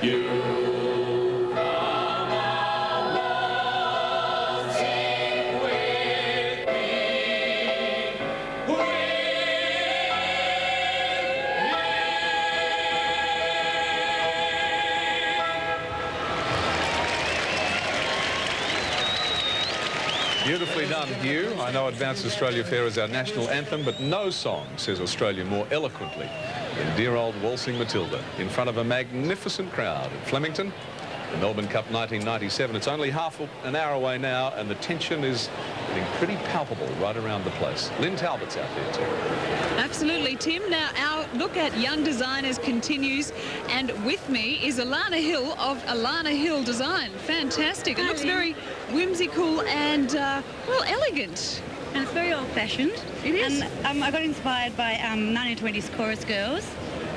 You come along, sing with me, with you. Beautifully done, Hugh. I know Advanced Australia Fair is our national anthem, but no song says Australia more eloquently than dear old Waltzing Matilda in front of a magnificent crowd at Flemington, the Melbourne Cup 1997. It's only half an hour away now, and the tension is getting pretty palpable right around the place. Lynn Talbot's out there too. Absolutely, Tim. Now, our look at young designers continues, and with me is Alana Hill of Alana Hill Design. Fantastic. It looks very whimsical and, well, elegant. And it's very old-fashioned. It is. And I got inspired by 1920s chorus girls.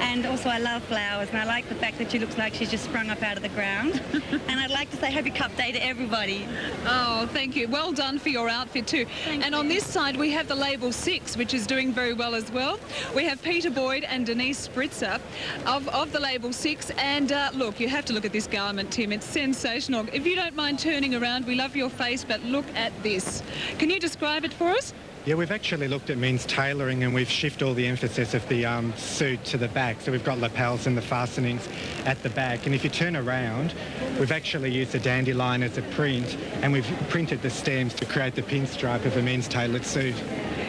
And also I love flowers, and I like the fact that she looks like she's just sprung up out of the ground. And I'd like to say Happy Cup Day to everybody. Oh, thank you. Well done for your outfit too. And on this side we have the label 6, which is doing very well as well. We have Peter Boyd and Denise Spritzer of the label 6. And look, you have to look at this garment, Tim. It's sensational. If you don't mind turning around, we love your face, but look at this. Can you describe it for us? Yeah, we've actually looked at men's tailoring, and we've shifted all the emphasis of the suit to the back. So we've got lapels and the fastenings at the back. And if you turn around, we've actually used a dandelion as a print, and we've printed the stems to create the pinstripe of a men's tailored suit.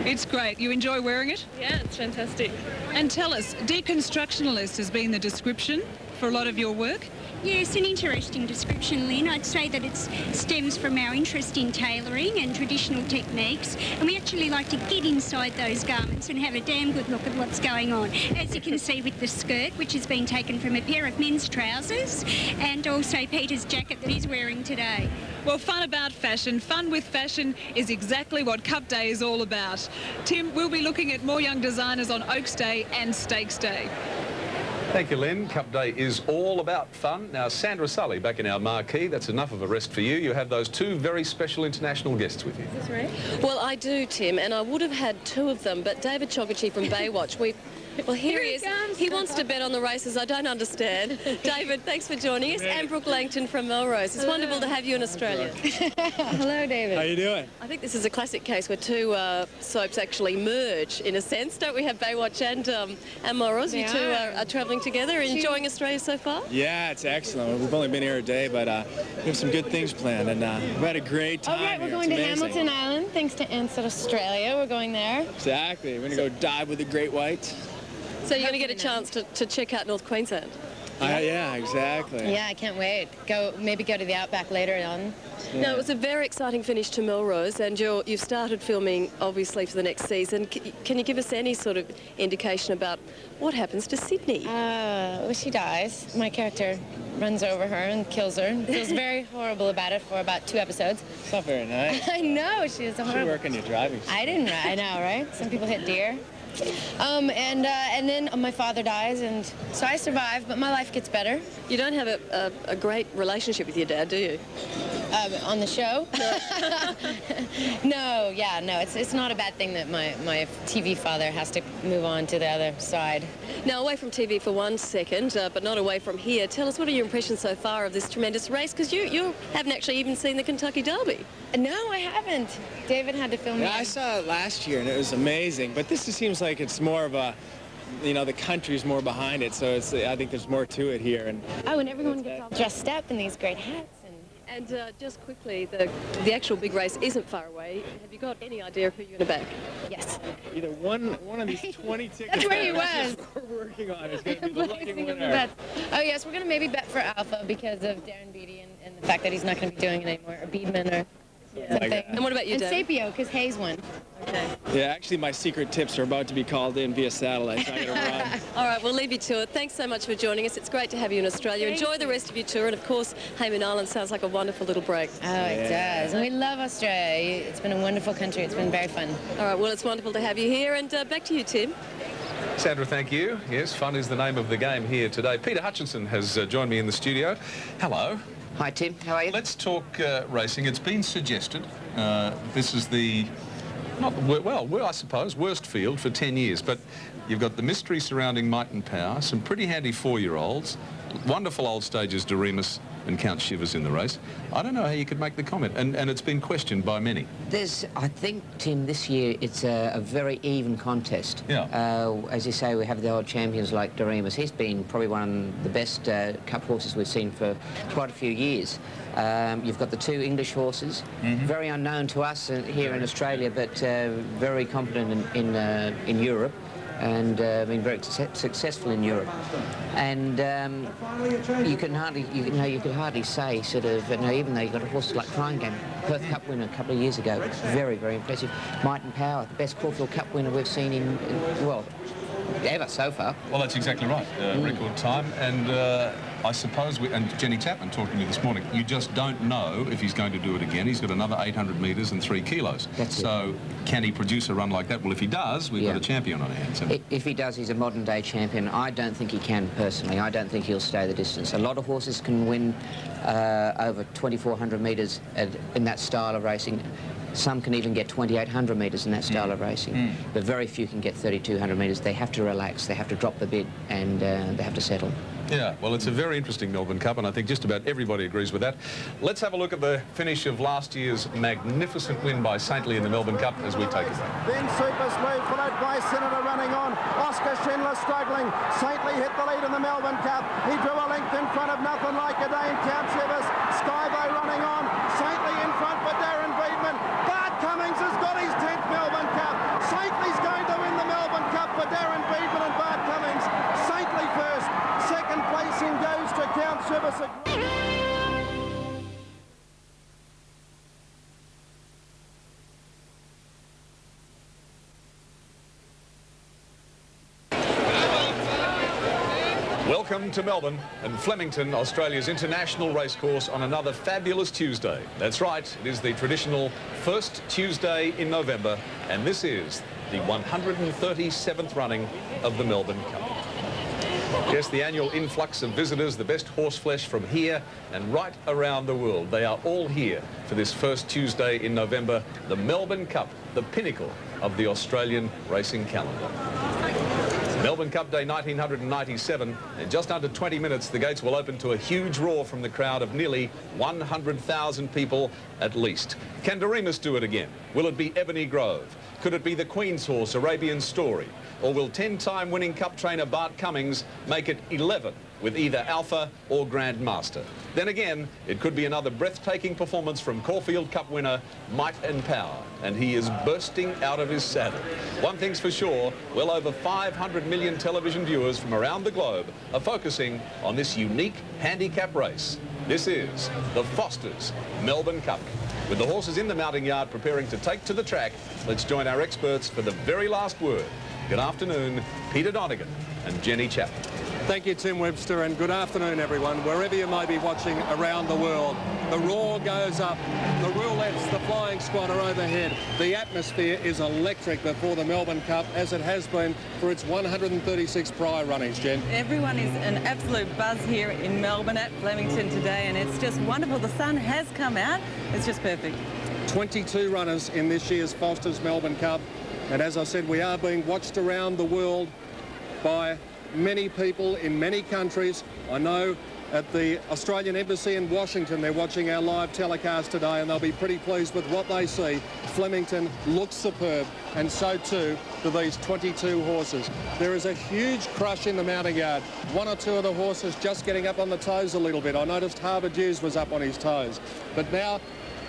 It's great. You enjoy wearing it? Yeah, it's fantastic. And tell us, deconstructionalist has been the description for a lot of your work? Yes, an interesting description, Lynn. I'd say that it stems from our interest in tailoring and traditional techniques, and we actually like to get inside those garments and have a damn good look at what's going on. As you can see with the skirt, which has been taken from a pair of men's trousers, and also Peter's jacket that he's wearing today. Well, fun about fashion, fun with fashion is exactly what Cup Day is all about. Tim, we'll be looking at more young designers on Oaks Day and Stakes Day. Thank you, Lynn. Cup Day is all about fun. Now, Sandra Sully, back in our marquee. That's enough of a rest for you. You have those two very special international guests with you. Is this right? Well, I do, Tim, and I would have had 2 of them, but David Chogachi from Baywatch, well, here he is. He wants to bet on the races. I don't understand. David, thanks for joining us. And Brooke Langton from Melrose. It's wonderful to have you in Australia. Hello, David. How you doing? I think this is a classic case where 2 soaps actually merge, in a sense, don't we? Have Baywatch and Melrose. You 2 are travelling together, enjoying Australia so far? Yeah, it's excellent. We've only been here a day, but we have some good things planned, and we've had a great time. All right, we're here. going It's to amazing. Hamilton Island, thanks to Ansett Australia. We're going there. Exactly. We're going to go dive with the great whites. So you're going to get a chance to check out North Queensland? Yeah, exactly. Yeah, I can't wait. Maybe go to the Outback later on. Yeah. Now, it was a very exciting finish to Melrose, and you've started filming, obviously, for the next season. Can you give us any sort of indication about what happens to Sydney? Well, she dies. My character runs over her and kills her. And feels very horrible about it for about 2 episodes. It's not very nice. I know, she is a You should horrible... work on your driving. I didn't, I know, right? Some people hit deer. And then my father dies, and so I survive, but my life gets better. You don't have a great relationship with your dad, do you? On the show? No, it's not a bad thing that my TV father has to move on to the other side. Now, away from TV for 1 second, but not away from here, tell us, what are your impressions so far of this tremendous race? Because you haven't actually even seen the Kentucky Derby. No, I haven't. David had to film me. Yeah, I saw it last year, and it was amazing, but this just seems like it's more of a, you know, the country's more behind it, so I think there's more to it here. And Everyone gets all dressed up in these great hats. And just quickly, the actual big race isn't far away. Have you got any idea of who you're going to back? Yes. Either one of these 20 tickets That's where he was. we're working on is going to be the lucky winner. Oh, yes, we're going to maybe bet for Alpha because of Darren Beatty and the fact that he's not going to be doing it anymore, or Beedman or something. And what about you, And Dave? Sapio, because Hayes won. Okay. Yeah, actually, my secret tips are about to be called in via satellite, so I got to run. All right, we'll leave you to it. Thanks so much for joining us. It's great to have you in Australia. Enjoy the rest of your tour, and of course, Hayman Island sounds like a wonderful little break. Oh, it does. And we love Australia. It's been a wonderful country. It's been very fun. All right, well, it's wonderful to have you here, and back to you, Tim. Sandra, thank you. Yes, fun is the name of the game here today. Peter Hutchinson has joined me in the studio. Hello. Hi, Tim. How are you? Let's talk racing. It's been suggested this is the, I suppose, worst field for 10 years, but you've got the mystery surrounding might and power, some pretty handy 4-year-olds, Wonderful old stages, Doremus and Count Shivers in the race. I don't know how you could make the comment, and it's been questioned by many. I think, Tim, this year it's a very even contest. Yeah. As you say, we have the old champions like Doremus. He's been probably one of the best cup horses we've seen for quite a few years. You've got the two English horses, very unknown to us here in Australia, but very competent in Europe, and been very successful in Europe. And you could hardly say sort of, even though you've got a horse like Crying Game, Perth Cup winner a couple of years ago, very, very impressive. Might and Power, the best Caulfield Cup winner we've seen well, ever so far. Well, that's exactly right. Record time, and I suppose, and Jenny Chapman talked to me this morning, you just don't know if he's going to do it again. He's got another 800 metres and 3 kilos. So can he produce a run like that? Well, if he does, we've got a champion on our hands. If he does, he's a modern-day champion. I don't think he can, personally. I don't think he'll stay the distance. A lot of horses can win over 2,400 metres in that style of racing. Some can even get 2,800 metres in that style of racing, but very few can get 3,200 metres. They have to relax, they have to drop the bid, and they have to settle. Yeah, well, it's a very interesting Melbourne Cup, and I think just about everybody agrees with that. Let's have a look at the finish of last year's magnificent win by Saintly in the Melbourne Cup as we take it back. Then Super Smooth, followed by Senator running on. Oscar Schindler struggling. Saintly hit the lead in the Melbourne Cup. He drew a length in front of Nothing Like a Day in Count Shivers. Skybow running on. Saintly in front for Darren Beedman. Bart Cummings has got his 10th Melbourne Cup. Saintly's going to win the Melbourne Cup for Darren Beedman and Bart Cummings. Saintly first. Second placing goes to Count Shivers. Welcome to Melbourne and Flemington, Australia's international racecourse, on another fabulous Tuesday. That's right, it is the traditional first Tuesday in November, and this is the 137th running of the Melbourne Cup. Yes, the annual influx of visitors, the best horseflesh from here and right around the world. They are all here for this first Tuesday in November, the Melbourne Cup, the pinnacle of the Australian racing calendar. Melbourne Cup Day 1997. In just under 20 minutes, the gates will open to a huge roar from the crowd of nearly 100,000 people at least. Can Doremus do it again? Will it be Ebony Grove? Could it be the Queen's Horse, Arabian Story? Or will 10-time winning Cup trainer Bart Cummings make it 11 with either Alpha or Grandmaster? Then again, it could be another breathtaking performance from Caulfield Cup winner Might and Power, and he is bursting out of his saddle. One thing's for sure, well over 500 million television viewers from around the globe are focusing on this unique handicap race. This is the Foster's Melbourne Cup. With the horses in the mounting yard preparing to take to the track, let's join our experts for the very last word. Good afternoon, Peter Donegan and Jenny Chapman. Thank you, Tim Webster, and good afternoon, everyone. Wherever you may be watching around the world, the roar goes up. The roulettes, the flying squad are overhead. The atmosphere is electric before the Melbourne Cup, as it has been for its 136 prior runnings, Jen. Everyone is an absolute buzz here in Melbourne at Flemington today, and it's just wonderful. The sun has come out. It's just perfect. 22 runners in this year's Foster's Melbourne Cup, and as I said, we are being watched around the world by many people in many countries. I know at the Australian Embassy in Washington they're watching our live telecast today, and they'll be pretty pleased with what they see. Flemington looks superb, and so too do these 22 horses. There is a huge crush in the mounting yard. One or two of the horses just getting up on the toes a little bit. I noticed Harbour Dews was up on his toes. But now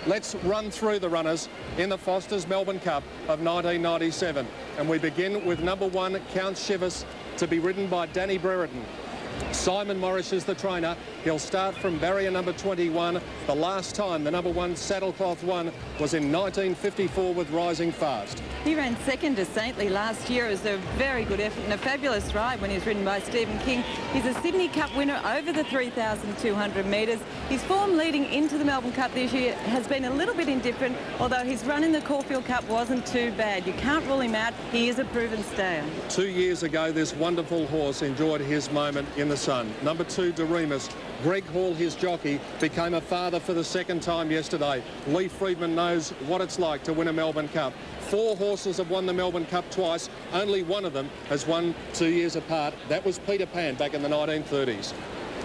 let's run through the runners in the Foster's Melbourne Cup of 1997. And we begin with number 1, Count Shivers, to be ridden by Danny Brereton. Simon Morris is the trainer. He'll start from barrier number 21. The last time the number 1 Saddlecloth won was in 1954 with Rising Fast. He ran second to Saintly last year. It was a very good effort and a fabulous ride when he was ridden by Stephen King. He's a Sydney Cup winner over the 3,200 metres. His form leading into the Melbourne Cup this year has been a little bit indifferent, although his run in the Caulfield Cup wasn't too bad. You can't rule him out. He is a proven stayer. 2 years ago, this wonderful horse enjoyed his moment in the sun. Number 2, Doremus. Greg Hall, his jockey, became a father for the second time yesterday. Lee Friedman knows what it's like to win a Melbourne Cup. 4 horses have won the Melbourne Cup twice. Only one of them has won 2 years apart. That was Peter Pan back in the 1930s.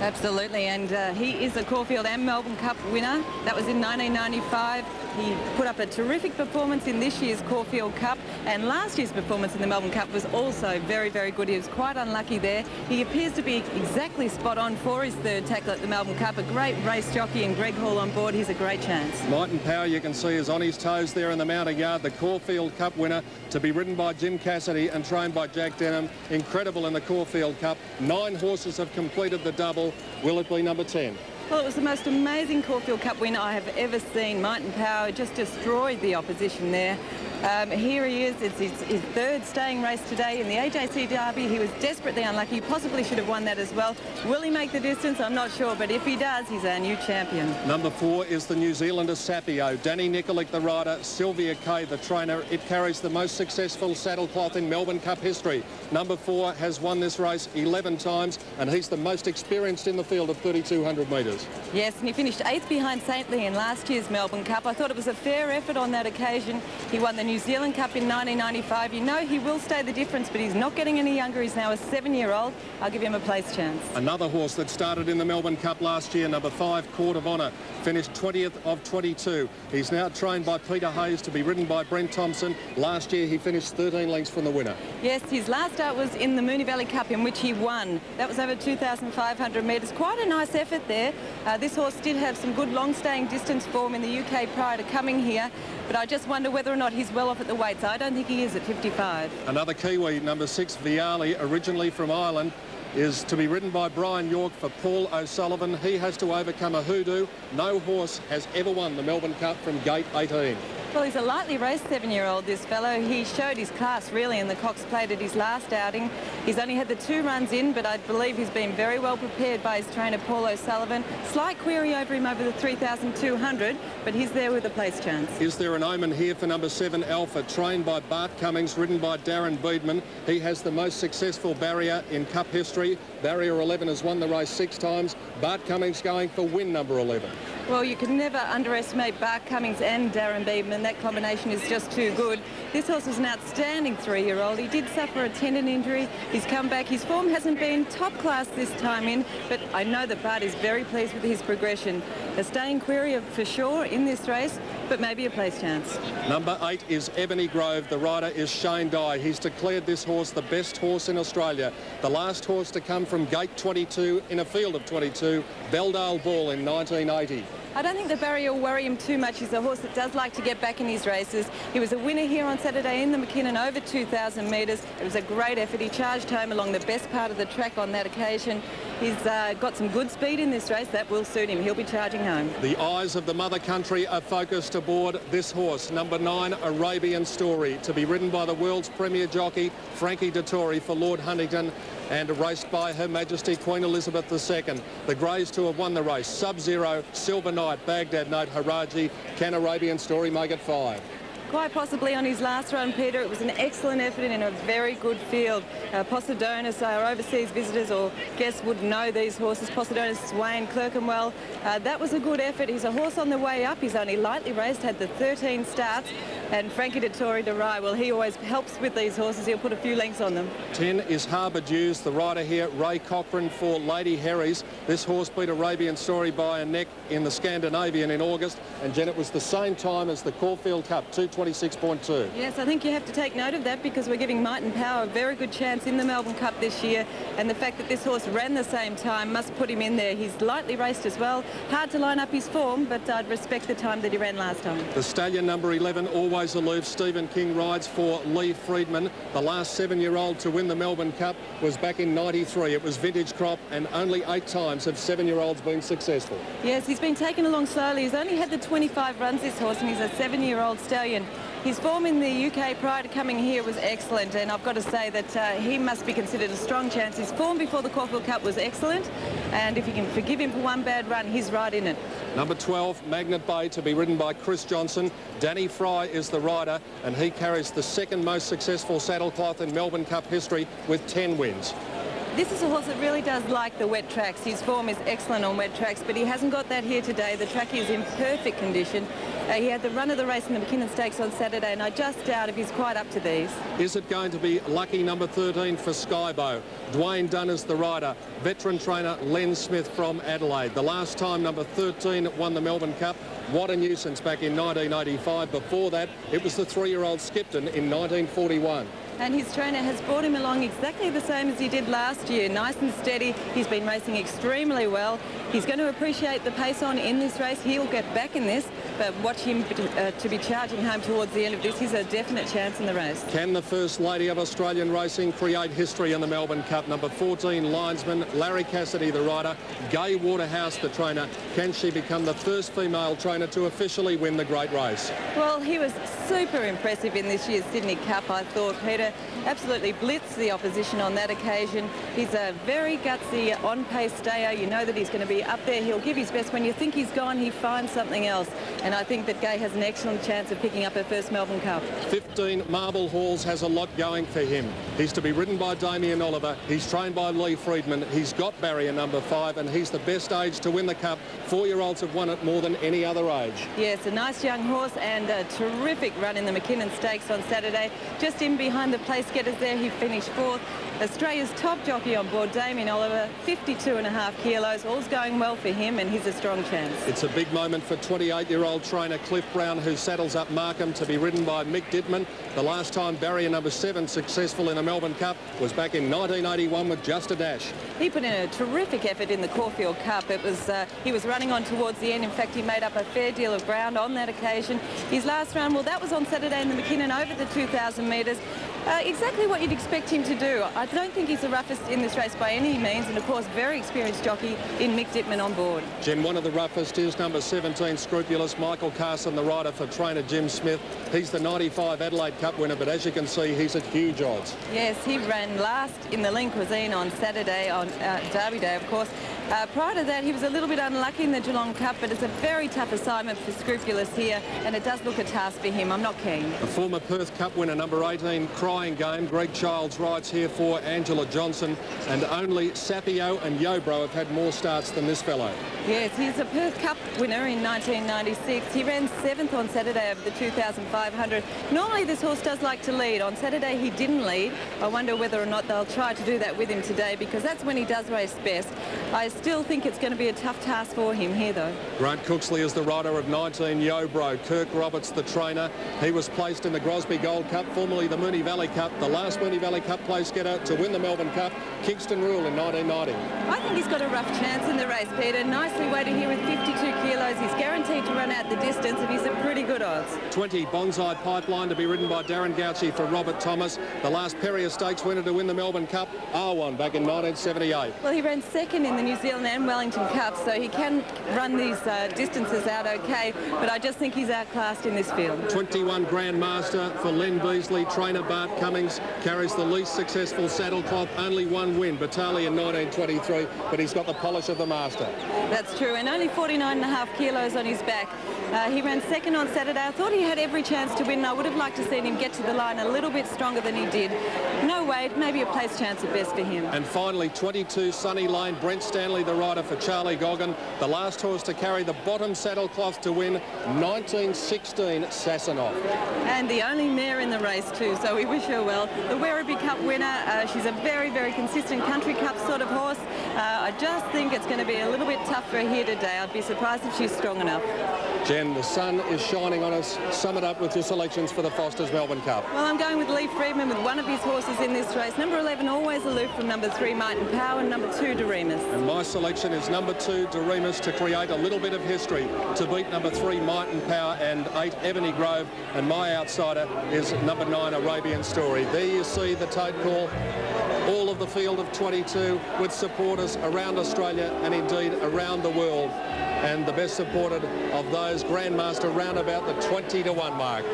Absolutely, and he is a Caulfield and Melbourne Cup winner. That was in 1995. He put up a terrific performance in this year's Caulfield Cup, and last year's performance in the Melbourne Cup was also very, very good. He was quite unlucky there. He appears to be exactly spot on for his third tackle at the Melbourne Cup. A great race jockey and Greg Hall on board. He's a great chance. Might and Power, you can see, is on his toes there in the mounting yard. The Caulfield Cup winner, to be ridden by Jim Cassidy and trained by Jack Denham. Incredible in the Caulfield Cup. 9 horses have completed the double. Will it be number 10? Well, it was the most amazing Caulfield Cup win I have ever seen. Might and Power just destroyed the opposition there. Here he is. It's his third staying race today in the AJC Derby. He was desperately unlucky. He possibly should have won that as well. Will he make the distance? I'm not sure, but if he does, he's our new champion. Number 4 is the New Zealander Sapio. Danny Nikolic, the rider. Sylvia Kay, the trainer. It carries the most successful saddlecloth in Melbourne Cup history. Number 4 has won this race 11 times, and he's the most experienced in the field of 3,200 metres. Yes, and he finished 8th behind Saintly in last year's Melbourne Cup. I thought it was a fair effort on that occasion. He won the New Zealand Cup in 1995. You know he will stay the difference, but he's not getting any younger. He's now a 7-year-old. I'll give him a place chance. Another horse that started in the Melbourne Cup last year, number 5, Court of Honour, finished 20th of 22. He's now trained by Peter Hayes to be ridden by Brent Thompson. Last year he finished 13 lengths from the winner. Yes, his last start was in the Moonee Valley Cup, in which he won. That was over 2,500 metres. Quite a nice effort there. This horse did have some good long-staying distance form in the UK prior to coming here, but I just wonder whether or not he's well off at the weights. I don't think he is at 55. Another Kiwi, number 6, Viali, originally from Ireland, is to be ridden by Brian York for Paul O'Sullivan. He has to overcome a hoodoo. No horse has ever won the Melbourne Cup from gate 18. Well, he's a lightly raced 7-year-old, this fellow. He showed his class, really, in the Cox Plate at his last outing. He's only had the 2 runs in, but I believe he's been very well prepared by his trainer, Paul O'Sullivan. Slight query over him over the 3,200, but he's there with a place chance. Is there an omen here for number 7, Alpha, trained by Bart Cummings, ridden by Darren Beedman? He has the most successful barrier in Cup history. Barrier 11 has won the race 6 times. Bart Cummings going for win number 11. Well, you can never underestimate Bart Cummings and Darren Beedman. That combination is just too good. This horse was an outstanding 3-year-old. He did suffer a tendon injury. He's come back. His form hasn't been top class this time in, but I know that Bart is very pleased with his progression. A staying query for sure in this race, but maybe a place chance. Number 8 is Ebony Grove. The rider is Shane Dye. He's declared this horse the best horse in Australia. The last horse to come from gate 22 in a field of 22, Belldale Ball in 1980. I don't think the barrier will worry him too much. He's a horse that does like to get back in his races. He was a winner here on Saturday in the McKinnon over 2,000 metres. It was a great effort. He charged home along the best part of the track on that occasion. He's got some good speed in this race. That will suit him. He'll be charging home. The eyes of the mother country are focused aboard this horse, number 9, Arabian Story, to be ridden by the world's premier jockey, Frankie Dettori, for Lord Huntington, and raced by Her Majesty Queen Elizabeth II. The Greys to have won the race: Sub-Zero, Silver Knight, Baghdad Note, Haraji. Can Arabian Story make it 5? Quite possibly on his last run, Peter. It was an excellent effort in a very good field. Posidonis, our overseas visitors or guests would know these horses. Posidonis, Swain, Clerkenwell. That was a good effort. He's a horse on the way up. He's only lightly raced, had the 13 starts. And Frankie Dettori de Rye, well, he always helps with these horses. He'll put a few lengths on them. 10 is Harbour Dews. The rider here, Ray Cochran, for Lady Harry's. This horse beat Arabian Story by a neck in the Scandinavian in August. And Jen, it was the same time as the Caulfield Cup, 226.2. Yes, I think you have to take note of that, because we're giving Might and Power a very good chance in the Melbourne Cup this year. And the fact that this horse ran the same time must put him in there. He's lightly raced as well. Hard to line up his form, but I'd respect the time that he ran last time. The stallion, number 11, Always Aloof. Stephen King rides for Lee Friedman. The last 7-year-old to win the Melbourne Cup was back in 93. It was vintage crop, and only 8 times have 7-year-olds been successful. Yes, he's been taken along slowly. He's only had the 25 runs, this horse, and he's a 7-year-old stallion. His form in the UK prior to coming here was excellent, and I've got to say that he must be considered a strong chance. His form before the Caulfield Cup was excellent, and if you can forgive him for one bad run, he's right in it. Number 12, Magnet Bay, to be ridden by Chris Johnson. Danny Fry is the rider, and he carries the second most successful saddlecloth in Melbourne Cup history with 10 wins. This is a horse that really does like the wet tracks. His form is excellent on wet tracks, but he hasn't got that here today. The track is in perfect condition. He had the run of the race in the McKinnon Stakes on Saturday, and I just doubt if he's quite up to these. Is it going to be lucky number 13 for Skybow? Dwayne Dunn is the rider. Veteran trainer Len Smith from Adelaide. The last time number 13 won the Melbourne Cup, what a nuisance, back in 1985. Before that, it was the 3-year-old Skipton in 1941. And his trainer has brought him along exactly the same as he did last year. Nice and steady. He's been racing extremely well. He's going to appreciate the pace on in this race. He'll get back in this, but watch him to be charging home towards the end of this. He's a definite chance in the race. Can the First Lady of Australian Racing create history in the Melbourne Cup? Number 14, linesman, Larry Cassidy, the rider, Gay Waterhouse, the trainer. Can she become the first female trainer to officially win the great race? Well, he was super impressive in this year's Sydney Cup, I thought, Peter. Absolutely blitzed the opposition on that occasion. He's a very gutsy, on-pace stayer. You know that he's going to be up there. He'll give his best. When you think he's gone, he finds something else. And I think that Gay has an excellent chance of picking up her first Melbourne Cup. 15 Marble Halls has a lot going for him. He's to be ridden by Damien Oliver. He's trained by Lee Friedman. He's got barrier number 5, and he's the best age to win the Cup. 4-year-olds have won it more than any other age. Yes, a nice young horse and a terrific run in the McKinnon Stakes on Saturday. Just in behind the place getters there, he finished 4th. Australia's top jockey on board, Damien Oliver, 52.5 kilos. All's going well for him, and he's a strong chance. It's a big moment for 28-year-old trainer Cliff Brown, who saddles up Markham to be ridden by Mick Dittman. The last time barrier number 7 successful in a Melbourne Cup was back in 1981 with Just a Dash. He put in a terrific effort in the Caulfield Cup. It was he was running on towards the end. In fact, he made up a fair deal of ground on that occasion. His last run, well, that was on Saturday in the McKinnon over the 2,000 metres. Exactly what you'd expect him to do. I don't think he's the roughest in this race by any means, and of course very experienced jockey in Mick Dittman on board. Jen, one of the roughest is number 17, Scrupulous, Michael Carson, the rider for trainer Jim Smith. He's the 95 Adelaide Cup winner, but as you can see, he's at huge odds. Yes, he ran last in the Lean Cuisine on Saturday, on Derby Day, of course. Prior to that, he was a little bit unlucky in the Geelong Cup, but it's a very tough assignment for Scrupulous here, and it does look a task for him. I'm not keen. A former Perth Cup winner, number 18, Crying Game. Greg Childs rides here for Angela Johnson, and only Sapio and Yobro have had more starts than this fellow. Yes, he's a Perth Cup winner in 1996. He ran 7th on Saturday over the 2,500. Normally this horse does like to lead. On Saturday he didn't lead. I wonder whether or not they'll try to do that with him today, because that's when he does race best. I still think it's going to be a tough task for him here, though. Grant Cooksley is the rider of 19, Yobro. Kirk Roberts, the trainer. He was placed in the Grosby Gold Cup, formerly the Moonee Valley Cup, the last Moonee Valley Cup place getter to win the Melbourne Cup, Kingston Rule in 1990. I think he's got a rough chance in the race, Peter. Nicely weighted here with 52 kilos. He's guaranteed to run out the distance, and he's at pretty good odds. 20, Bonsai Pipeline, to be ridden by Darren Gauci for Robert Thomas. The last Perrier Stakes winner to win the Melbourne Cup, R1, back in 1978. Well, he ran 2nd in the New Zealand and Wellington Cup, so he can run these distances out okay, but I just think he's outclassed in this field. 21, Grandmaster for Len Beasley. Trainer Bart Cummings carries the least successful saddlecloth, only 1 win, Batali in 1923, but he's got the polish of the master. That's true, and only 49.5 kilos on his back. He ran 2nd on Saturday. I thought he had every chance to win. I would have liked to seen him get to the line a little bit stronger than he did. No weight, maybe a place chance at best for him. And finally, 22, Sunny Lane, Brent Stanley, the rider for Charlie Goggin, the last horse to carry the bottom saddlecloth to win, 1916, Sassanov. And the only mare in the race too, so we wish her well. The Werribee Cup winner, she's a very, very consistent country cup sort of horse. I just think it's going to be a little bit tough for her here today. I'd be surprised if she's strong enough. Jen, the sun is shining on us. Sum it up with your selections for the Foster's Melbourne Cup. Well, I'm going with Lee Friedman with one of his horses in this race. Number 11, Always Aloof, from number 3, Might and Power, and number 2, Doremus. And my selection is number 2, Doremus, to create a little bit of history, to beat number 3, Might and Power, and 8, Ebony Grove. And my outsider is number 9, Arabian Story. There you see the tote call. All of the field of 22 with supporters around Australia and indeed around the world. And the best supported of those, Grandmaster, round about the 20-1 mark.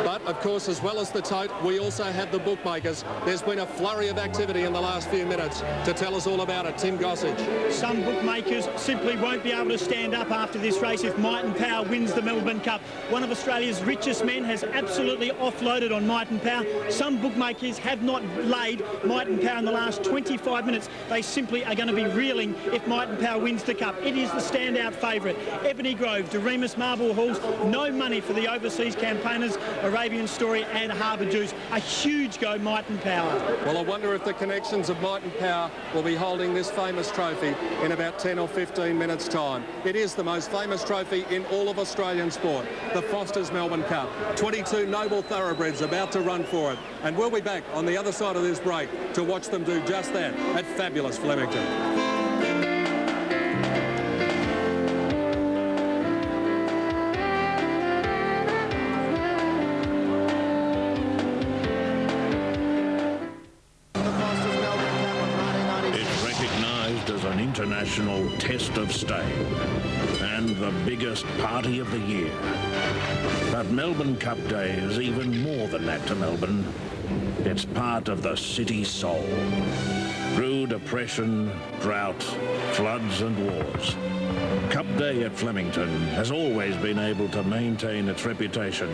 But, of course, as well as the tote, we also have the bookmakers. There's been a flurry of activity in the last few minutes. To tell us all about it, Tim Gossage. Some bookmakers simply won't be able to stand up after this race if Might and Power wins the Melbourne Cup. One of Australia's richest men has absolutely offloaded on Might and Power. Some bookmakers have not laid Might and Power in the last 25 minutes, they simply are going to be reeling if Might and Power wins the Cup. It is the standout favourite. Ebony Grove, Doremus, Marble Halls, no money for the overseas campaigners, Arabian Story and Harbour Dews. A huge go, Might and Power. Well, I wonder if the connections of Might and Power will be holding this famous trophy in about 10 or 15 minutes' time. It is the most famous trophy in all of Australian sport, the Foster's Melbourne Cup. 22 noble thoroughbreds about to run for it. And we'll be back on the other side of this break to watch them do just that at fabulous Flemington. International test of staying and the biggest party of the year. But Melbourne Cup Day is even more than that to Melbourne. It's part of the city's soul. Through depression, drought, floods and wars, Cup Day at Flemington has always been able to maintain its reputation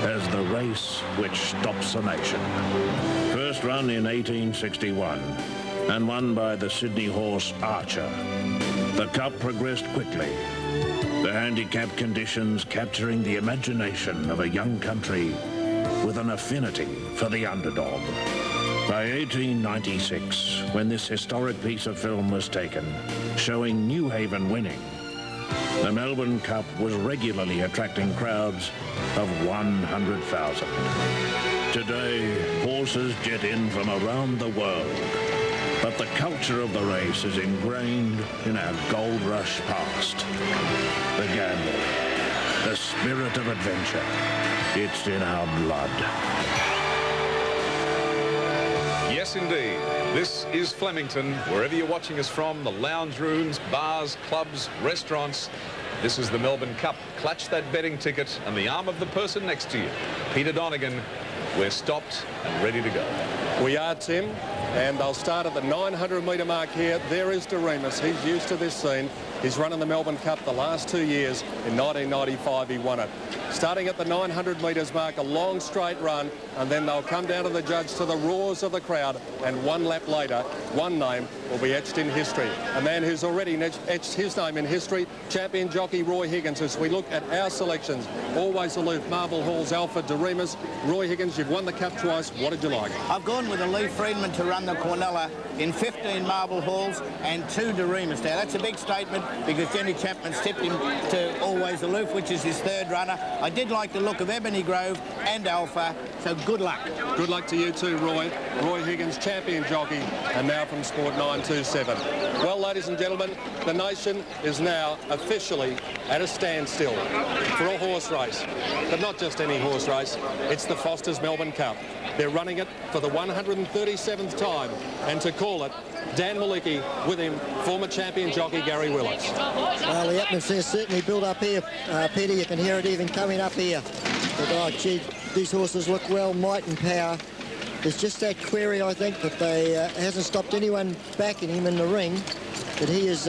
as the race which stops a nation. First run in 1861 and won by the Sydney horse Archer. The Cup progressed quickly, the handicap conditions capturing the imagination of a young country with an affinity for the underdog. By 1896, when this historic piece of film was taken, showing New Haven winning, the Melbourne Cup was regularly attracting crowds of 100,000. Today, horses jet in from around the world, but the culture of the race is ingrained in our gold rush past. The gamble, the spirit of adventure, it's in our blood. Yes, indeed. This is Flemington. Wherever you're watching us from, the lounge rooms, bars, clubs, restaurants, this is the Melbourne Cup. Clutch that betting ticket and the arm of the person next to you. Peter Donegan, we're stopped and ready to go. We are, Tim, and they'll start at the 900-metre mark here. There is Doremus. He's used to this scene. He's run in the Melbourne Cup the last 2 years. In 1995, he won it. Starting at the 900 metres mark, a long straight run, and then they'll come down to the judge to the roars of the crowd, and one lap later, one name will be etched in history. A man who's already etched his name in history, champion jockey Roy Higgins. As we look at our selections, always aloof, Marble Halls, Alfred, Doremus. Roy Higgins, you've won the Cup twice. What did you like? I've gone with a Lee Friedman to run the Cornella in 15 Marble Halls and 2 Doremus. Now, that's a big statement because Jenny Chapman's tipped him to always aloof, which is his third runner. I did like the look of Ebony Grove and Alpha, so good luck. Good luck to you too, Roy. Roy Higgins, champion jockey, and now from Sport 927. Well, ladies and gentlemen, the nation is now officially at a standstill for a horse race. But not just any horse race, it's the Foster's Melbourne Cup. They're running it for the 137th time, and to call it, Dan Malicki, with him, former champion jockey Gary Willis. Well, the atmosphere certainly built up here, Peter. You can hear it even coming up here. But, oh, gee, these horses look well, Might and Power. There's just that query, I think, that they hasn't stopped anyone backing him in the ring. But he is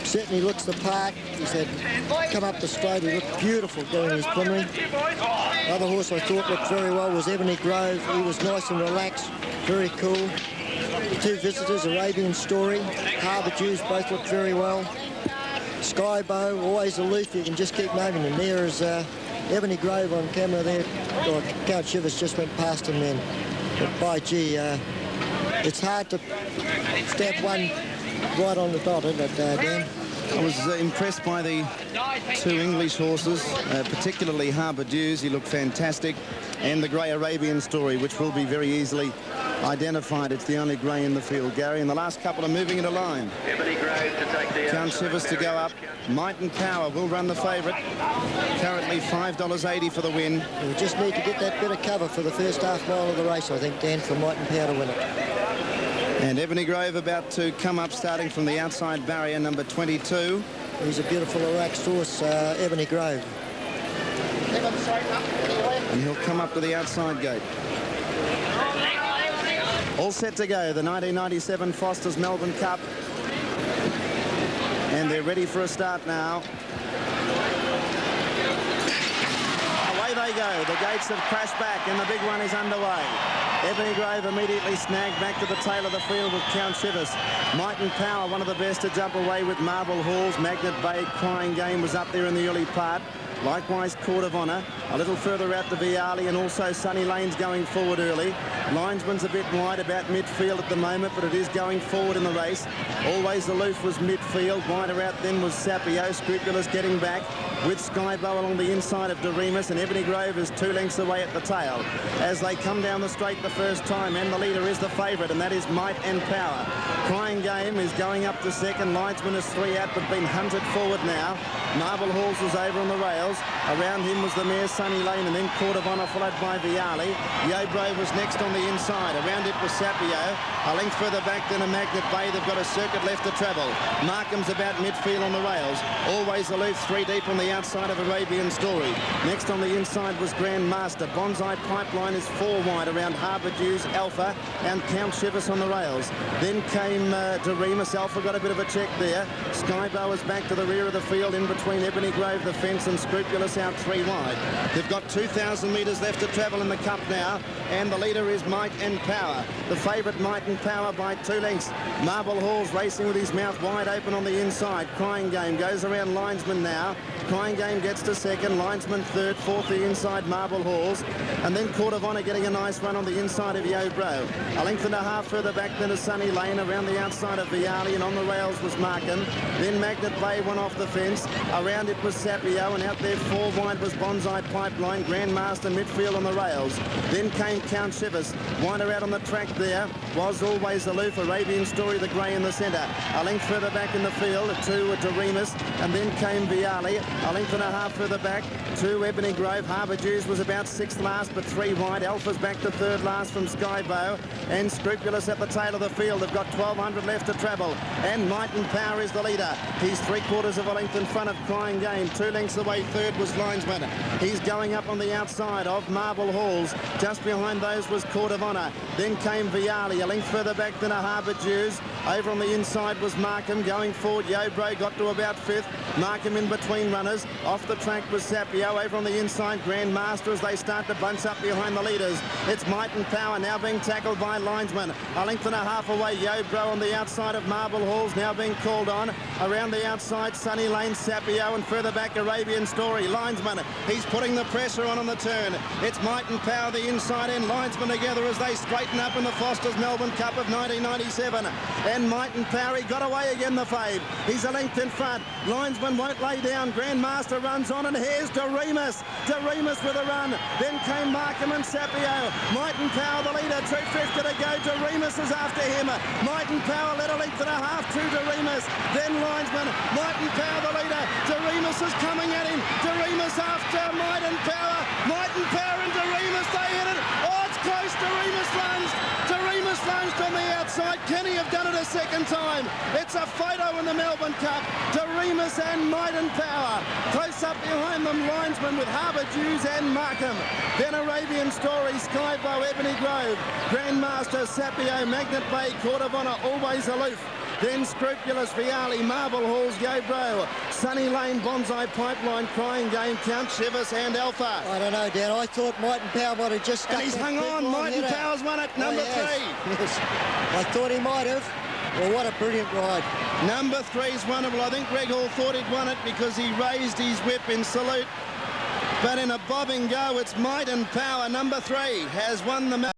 certainly looks the part. He's had come up the straight. He looked beautiful doing his preliminary. The other horse I thought looked very well was Ebony Grove. He was nice and relaxed, very cool. The 2 visitors, Arabian Story, Harbour Dews, both looked very well. Skybow, always aloof. You can just keep naming them. There is Ebony Grove on camera there. Oh, Count Shivers just went past him then. But by gee, it's hard to stamp one right on the dot, isn't it, Dan? I was impressed by the 2 English horses, particularly Harbour Dews. He looked fantastic. And the grey Arabian Story, which will be very easily identified. It's the only grey in the field, Gary. And the last couple are moving into line. Count Shivers to go up. Might and Power will run the favourite. Currently $5.80 for the win. We just need to get that bit of cover for the first half mile of the race, I think, Dan, for Might and Power to win it. And Ebony Grove about to come up, starting from the outside barrier, number 22. He's a beautiful relaxed horse, Ebony Grove. And he'll come up to the outside gate. All set to go, the 1997 Foster's Melbourne Cup. And they're ready for a start now. Away they go. The gates have crashed back and the big one is underway. Ebony Grove immediately snagged back to the tail of the field with Count Chivas. Might and Power, one of the best to jump away with Marble Halls. Magnet Bay, Crying Game was up there in the early part. Likewise, Court of Honour. A little further out to Viali, and also Sunny Lane's going forward early. Linesman's a bit wide about midfield at the moment, but it is going forward in the race. Always Aloof was midfield. Wider out then was Sapio. Scrupulous getting back with Skybow along the inside of Doremus, and Ebony Grove is 2 lengths away at the tail. As they come down the straight the first time, and the leader is the favourite, and that is Might and Power. Crying Game is going up to second. Linesman is 3 out, but been hunted forward now. Marble Halls was over on the rails. Around him was the mare Sunny Lane, and then Court of Honour followed by Viali. Yobro was next on the inside. Around it was Sapio. A length further back than a Magnet Bay. They've got a circuit left to travel. Markham's about midfield on the rails. Always Aloof 3 deep on the outside of Arabian Story. Next on the inside was Grand Master. Bonsai Pipeline is 4 wide around Harbour Dews, Alpha, and Count Chivas on the rails. Then came Doremus. Alpha got a bit of a check there. Skybow is back to the rear of the field in between Ebony Grove, the fence, and Scrupulous out 3 wide. They've got 2,000 metres left to travel in the Cup now, and the leader is Might and Power. The favourite Might and Power by 2 lengths. Marble Halls racing with his mouth wide open on the inside. Crying Game goes around Linesman now. Crying Game gets to second. Linesman third. Fourth the inside Marble Halls. And then Court of Honour getting a nice run on the inside of Yobro. A length and a half further back than a Sunny Lane. Around the outside of Viali, and on the rails was Markham. Then Magnet Bay won off the fence. Around it was Sapio, and out there 4 wide was Bonsai Pipeline. Grandmaster midfield on the rails. Then came Count Chivas. Wider out on the track there was Always Aloof. Arabian Story, the grey in the centre. A length further back in the field to Doremus, and then came Viali. A length and a half further back to Ebony Grove. Harbour Dews was about 6th last, but 3 wide. Alpha's back to 3rd last from Skybow, and Scrupulous at the tail of the field. They've got 1,200 left to travel, and Might and Power is the leader. He's 3/4 of a length in front of Crying Game. 2 lengths away, third was Linesman. He's going up on the outside of Marble Halls. Just behind those was Court of Honour. Then came Viali, a length further back than a Harbour Dews. Over on the inside was Markham. Going forward, Yobro got to about 5th. Markham in between runners. Off the track was Sapio. Over on the inside, Grand Master as they start to bunch up behind the leaders. It's Might and Power now being tackled by Linesman. A length and a half away, Yobro on the outside of Marble Halls now being called on. Around the outside, Sunny Lane, Sapio, and further back, Arabian Story. Linesman, he's putting the pressure on the turn. It's Might and Power, the inside end. Linesman together as they straighten up in the Foster's Melbourne Cup of 1997. And Might and Power, he got away again, the fave. He's a length in front. Linesman won't lay down. Grandmaster runs on, and here's Doremus. Doremus with a run. Then came Markham and Sapio. Might and Power, the leader. 250 to go. Doremus is after him. Might and Power led a length and a half to Doremus. Then Linesman. Might and Power, the leader. Doremus is coming at him. Doremus after Might and Power. Might and Power and Doremus, they hit it. Oh, it's close. Doremus lunged. Doremus lunged on the outside. Can he have done it a second time? It's a photo in the Melbourne Cup. Doremus and Might and Power. Close up behind them, Linesman with Harbour Dews and Markham. Then Arabian Story, Skybow, Ebony Grove, Grandmaster, Sapio, Magnet Bay, Court of Honour, Always Aloof. Then Scrupulous, Viali, Marble Halls, Yobro, Sunny Lane, Bonsai Pipeline, Crying Game, Count Chivas and Alpha. I don't know, Dan. I thought Might and Power might have just stuck. And he's hung on. Might and Power's won it, number 3. Yes. I thought he might have. Well, what a brilliant ride. Number 3's wonderful. I think Greg Hall thought he'd won it because he raised his whip in salute. But in a bobbing go, it's Might and Power. Number 3 has won the